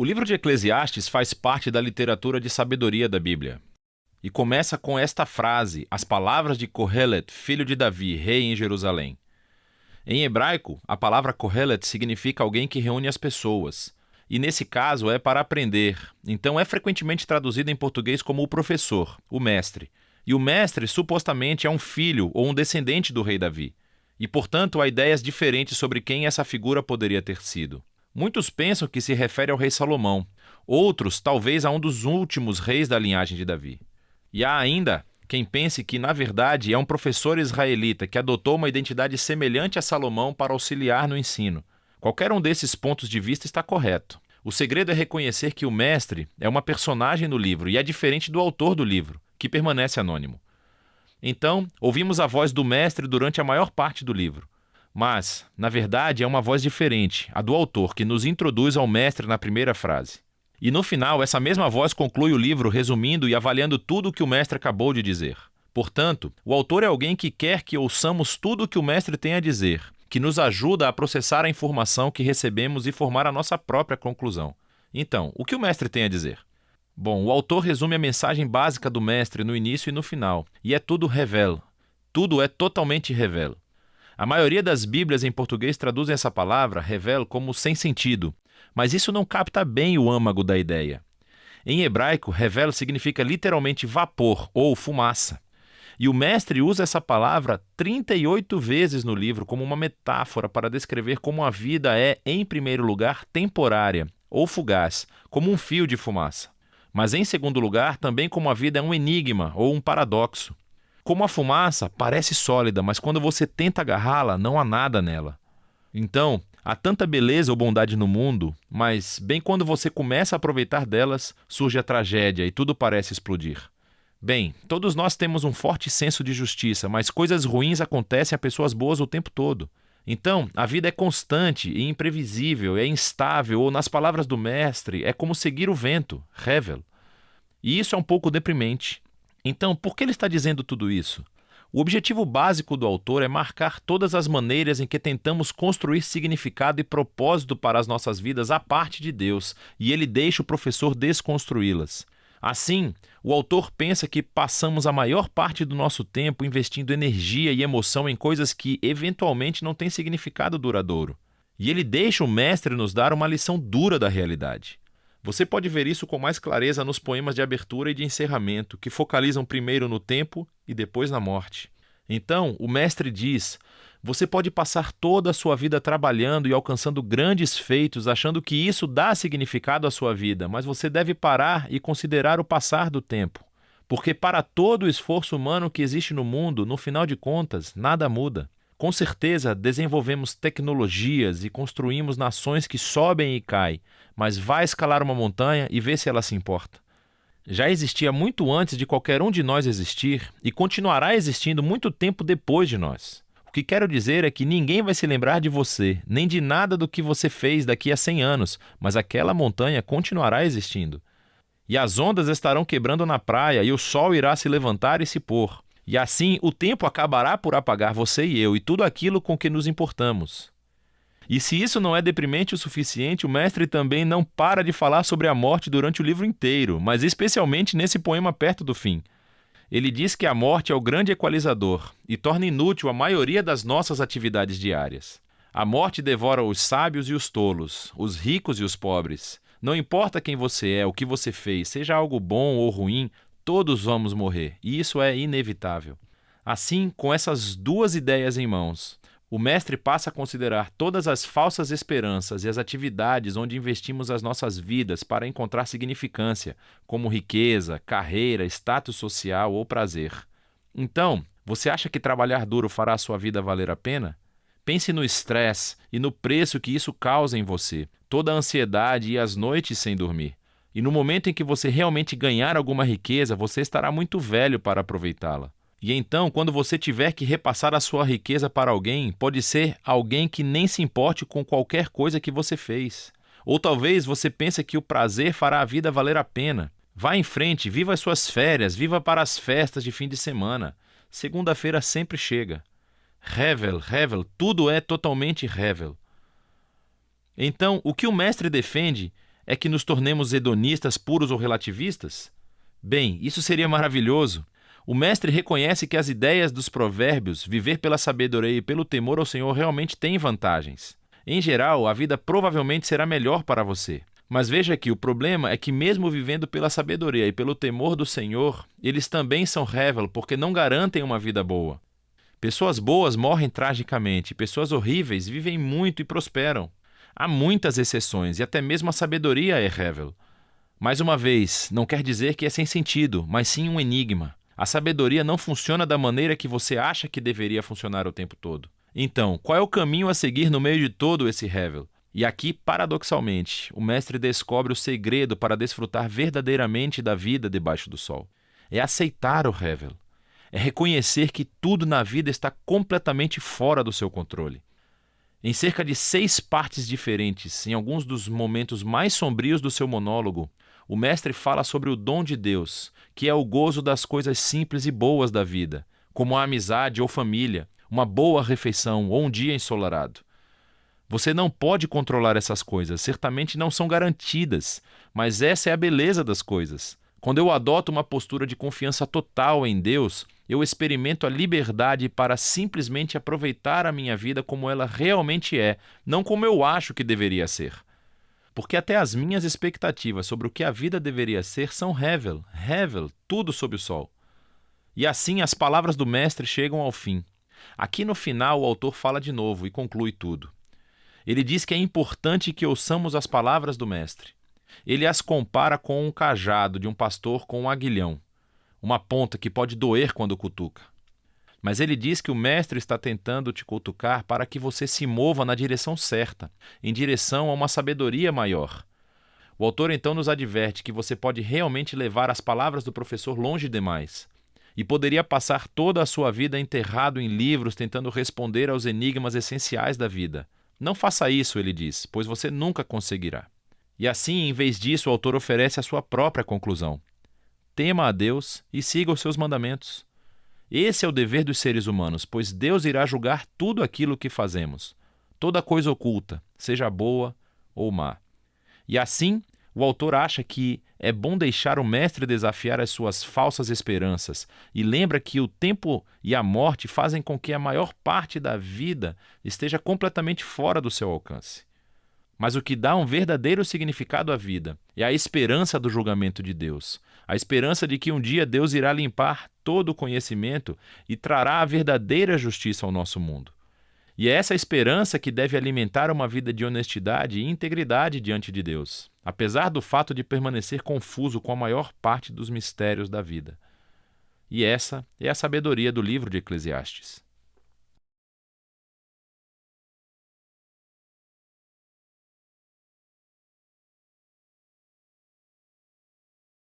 O livro de Eclesiastes faz parte da literatura de sabedoria da Bíblia. E começa com esta frase, as palavras de Kohelet, filho de Davi, rei em Jerusalém. Em hebraico, a palavra Kohelet significa alguém que reúne as pessoas. E nesse caso é para aprender, então é frequentemente traduzido em português como o professor, o mestre. E o mestre supostamente é um filho ou um descendente do rei Davi. E portanto há ideias diferentes sobre quem essa figura poderia ter sido. Muitos pensam que se refere ao rei Salomão, outros talvez a um dos últimos reis da linhagem de Davi. E há ainda quem pense que, na verdade, é um professor israelita que adotou uma identidade semelhante a Salomão para auxiliar no ensino. Qualquer um desses pontos de vista está correto. O segredo é reconhecer que o mestre é uma personagem no livro e é diferente do autor do livro, que permanece anônimo. Então, ouvimos a voz do mestre durante a maior parte do livro. Mas, na verdade, é uma voz diferente, a do autor, que nos introduz ao mestre na primeira frase. E no final, essa mesma voz conclui o livro resumindo e avaliando tudo o que o mestre acabou de dizer. Portanto, o autor é alguém que quer que ouçamos tudo o que o mestre tem a dizer, que nos ajuda a processar a informação que recebemos e formar a nossa própria conclusão. Então, o que o mestre tem a dizer? Bom, o autor resume a mensagem básica do mestre no início e no final, e é tudo revel. Tudo é totalmente revel. A maioria das Bíblias em português traduzem essa palavra, revel, como sem sentido, mas isso não capta bem o âmago da ideia. Em hebraico, revel significa literalmente vapor ou fumaça. E o mestre usa essa palavra 38 vezes no livro como uma metáfora para descrever como a vida é, em primeiro lugar, temporária ou fugaz, como um fio de fumaça. Mas, em segundo lugar, também como a vida é um enigma ou um paradoxo. Como a fumaça parece sólida, mas quando você tenta agarrá-la, não há nada nela. Então, há tanta beleza ou bondade no mundo, mas bem quando você começa a aproveitar delas, surge a tragédia e tudo parece explodir. Bem, todos nós temos um forte senso de justiça, mas coisas ruins acontecem a pessoas boas o tempo todo. Então, a vida é constante e imprevisível, é instável, ou nas palavras do mestre, é como seguir o vento, revel. E isso é um pouco deprimente. Então, por que ele está dizendo tudo isso? O objetivo básico do autor é marcar todas as maneiras em que tentamos construir significado e propósito para as nossas vidas à parte de Deus, e ele deixa o professor desconstruí-las. Assim, o autor pensa que passamos a maior parte do nosso tempo investindo energia e emoção em coisas que, eventualmente, não têm significado duradouro. E ele deixa o mestre nos dar uma lição dura da realidade. Você pode ver isso com mais clareza nos poemas de abertura e de encerramento, que focalizam primeiro no tempo e depois na morte. Então, o mestre diz: você pode passar toda a sua vida trabalhando e alcançando grandes feitos, achando que isso dá significado à sua vida, mas você deve parar e considerar o passar do tempo. Porque para todo o esforço humano que existe no mundo, no final de contas, nada muda. Com certeza, desenvolvemos tecnologias e construímos nações que sobem e caem, mas vai escalar uma montanha e vê se ela se importa. Já existia muito antes de qualquer um de nós existir e continuará existindo muito tempo depois de nós. O que quero dizer é que ninguém vai se lembrar de você, nem de nada do que você fez daqui a 100 anos, mas aquela montanha continuará existindo. E as ondas estarão quebrando na praia e o sol irá se levantar e se pôr. E assim o tempo acabará por apagar você e eu e tudo aquilo com que nos importamos. E se isso não é deprimente o suficiente, o mestre também não para de falar sobre a morte durante o livro inteiro, mas especialmente nesse poema perto do fim. Ele diz que a morte é o grande equalizador e torna inútil a maioria das nossas atividades diárias. A morte devora os sábios e os tolos, os ricos e os pobres. Não importa quem você é, o que você fez, seja algo bom ou ruim, todos vamos morrer, e isso é inevitável. Assim, com essas duas ideias em mãos, o mestre passa a considerar todas as falsas esperanças e as atividades onde investimos as nossas vidas para encontrar significância, como riqueza, carreira, status social ou prazer. Então, você acha que trabalhar duro fará a sua vida valer a pena? Pense no estresse e no preço que isso causa em você, toda a ansiedade e as noites sem dormir. E no momento em que você realmente ganhar alguma riqueza, você estará muito velho para aproveitá-la. E então, quando você tiver que repassar a sua riqueza para alguém, pode ser alguém que nem se importe com qualquer coisa que você fez. Ou talvez você pense que o prazer fará a vida valer a pena. Vá em frente, viva as suas férias, viva para as festas de fim de semana. Segunda-feira sempre chega. Revel, tudo é totalmente revel. Então, o que o mestre defende É que nos tornemos hedonistas puros ou relativistas? Bem, isso seria maravilhoso. O mestre reconhece que as ideias dos provérbios, viver pela sabedoria e pelo temor ao Senhor, realmente têm vantagens. Em geral, a vida provavelmente será melhor para você. Mas veja que o problema é que mesmo vivendo pela sabedoria e pelo temor do Senhor, eles também são hevel porque não garantem uma vida boa. Pessoas boas morrem tragicamente, pessoas horríveis vivem muito e prosperam. Há muitas exceções e até mesmo a sabedoria é hevel. Mais uma vez, não quer dizer que é sem sentido, mas sim um enigma. A sabedoria não funciona da maneira que você acha que deveria funcionar o tempo todo. Então, qual é o caminho a seguir no meio de todo esse hevel? E aqui, paradoxalmente, o mestre descobre o segredo para desfrutar verdadeiramente da vida debaixo do sol. É aceitar o hevel. É reconhecer que tudo na vida está completamente fora do seu controle. Em cerca de 6 partes diferentes, em alguns dos momentos mais sombrios do seu monólogo, o mestre fala sobre o dom de Deus, que é o gozo das coisas simples e boas da vida, como a amizade ou família, uma boa refeição ou um dia ensolarado. Você não pode controlar essas coisas, certamente não são garantidas, mas essa é a beleza das coisas. Quando eu adoto uma postura de confiança total em Deus, eu experimento a liberdade para simplesmente aproveitar a minha vida como ela realmente é, não como eu acho que deveria ser. Porque até as minhas expectativas sobre o que a vida deveria ser são hevel, tudo sob o sol. E assim as palavras do mestre chegam ao fim. Aqui no final o autor fala de novo e conclui tudo. Ele diz que é importante que ouçamos as palavras do mestre. Ele as compara com um cajado de um pastor com um aguilhão, uma ponta que pode doer quando cutuca. Mas ele diz que o mestre está tentando te cutucar para que você se mova na direção certa, em direção a uma sabedoria maior. O autor então nos adverte que você pode realmente levar as palavras do professor longe demais, e poderia passar toda a sua vida enterrado em livros tentando responder aos enigmas essenciais da vida. Não faça isso, ele diz, pois você nunca conseguirá. E assim, em vez disso, o autor oferece a sua própria conclusão. Tema a Deus e siga os seus mandamentos. Esse é o dever dos seres humanos, pois Deus irá julgar tudo aquilo que fazemos, toda coisa oculta, seja boa ou má. E assim, o autor acha que é bom deixar o mestre desafiar as suas falsas esperanças e lembra que o tempo e a morte fazem com que a maior parte da vida esteja completamente fora do seu alcance. Mas o que dá um verdadeiro significado à vida é a esperança do julgamento de Deus, a esperança de que um dia Deus irá limpar todo o conhecimento e trará a verdadeira justiça ao nosso mundo. E é essa esperança que deve alimentar uma vida de honestidade e integridade diante de Deus, apesar do fato de permanecer confuso com a maior parte dos mistérios da vida. E essa é a sabedoria do livro de Eclesiastes.